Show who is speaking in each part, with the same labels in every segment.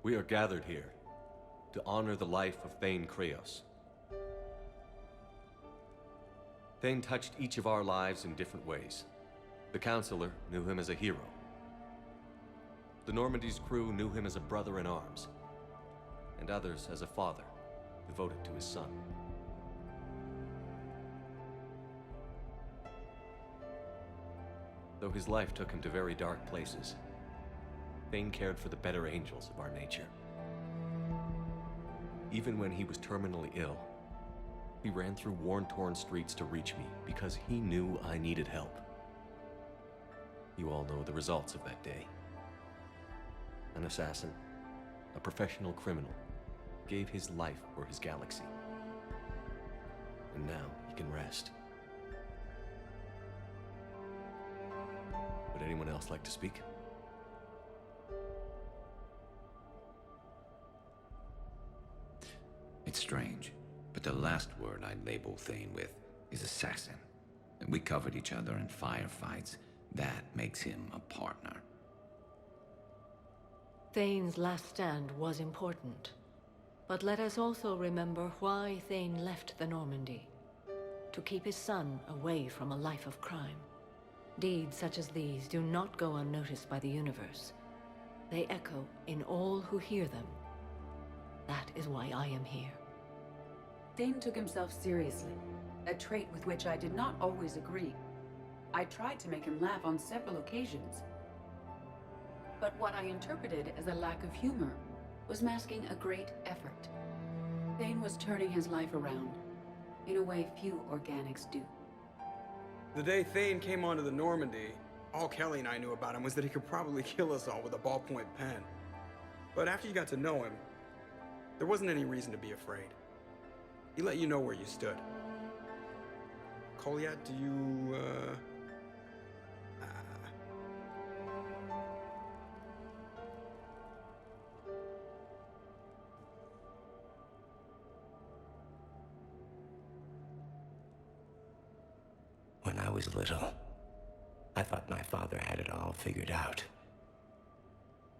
Speaker 1: We are gathered here to honor the life of Thane Kreos. Thane touched each of our lives in different ways. The Counselor knew him as a hero. The Normandy's crew knew him as a brother in arms, and others as a father devoted to his son. Though his life took him to very dark places, Thane cared for the better angels of our nature. Even when he was terminally ill, he ran through worn-torn streets to reach me because he knew I needed help. You all know the results of that day. An assassin, a professional criminal, gave his life for his galaxy. And now he can rest. Would anyone else like to speak?
Speaker 2: It's strange, but the last word I'd label Thane with is assassin. We covered each other in firefights. That makes him a partner.
Speaker 3: Thane's last stand was important. But let us also remember why Thane left the Normandy. To keep his son away from a life of crime. Deeds such as these do not go unnoticed by the universe. They echo in all who hear them. That is why I am here.
Speaker 4: Thane took himself seriously, a trait with which I did not always agree. I tried to make him laugh on several occasions. But what I interpreted as a lack of humor was masking a great effort. Thane was turning his life around, in a way few organics do.
Speaker 5: The day Thane came onto the Normandy, all Kelly and I knew about him was that he could probably kill us all with a ballpoint pen. But after you got to know him, there wasn't any reason to be afraid. He let you know where you stood. Kolyat, do you,
Speaker 6: When I was little, I thought my father had it all figured out.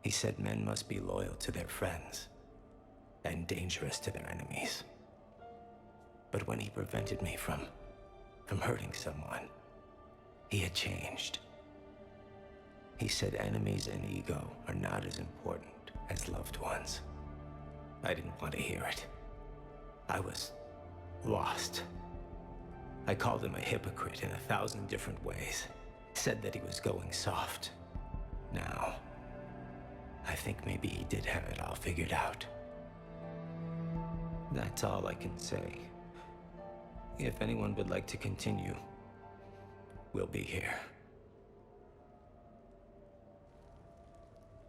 Speaker 6: He said men must be loyal to their friends and dangerous to their enemies. But when he prevented me from hurting someone, he had changed. He said enemies and ego are not as important as loved ones. I didn't want to hear it. I was lost. I called him a hypocrite in 1,000 different ways. Said that he was going soft. Now, I think maybe he did have it all figured out. That's all I can say. If anyone would like to continue, we'll be here.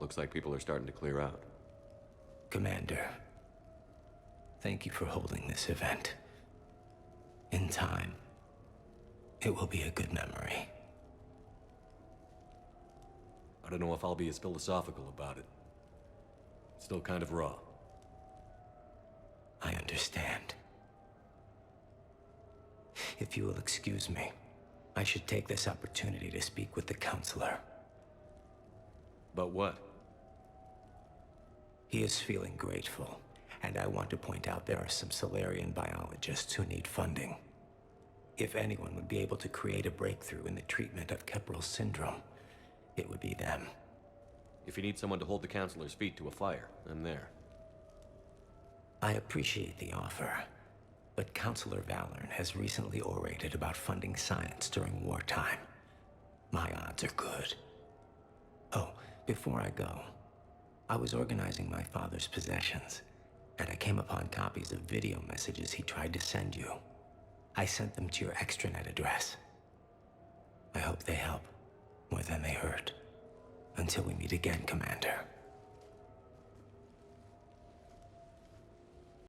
Speaker 1: Looks like people are starting to clear out.
Speaker 6: Commander, thank you for holding this event. In time, it will be a good memory.
Speaker 1: I don't know if I'll be as philosophical about it. It's still kind of raw.
Speaker 6: I understand. If you will excuse me, I should take this opportunity to speak with the Counselor.
Speaker 1: But what?
Speaker 6: He is feeling grateful, and I want to point out there are some Solarian biologists who need funding. If anyone would be able to create a breakthrough in the treatment of Keppel's syndrome, it would be them.
Speaker 1: If you need someone to hold the Counselor's feet to a fire, I'm there.
Speaker 6: I appreciate the offer, but Counselor Valorn has recently orated about funding science during wartime. My odds are good. Oh, before I go, I was organizing my father's possessions, and I came upon copies of video messages he tried to send you. I sent them to your extranet address. I hope they help more than they hurt. Until we meet again, Commander.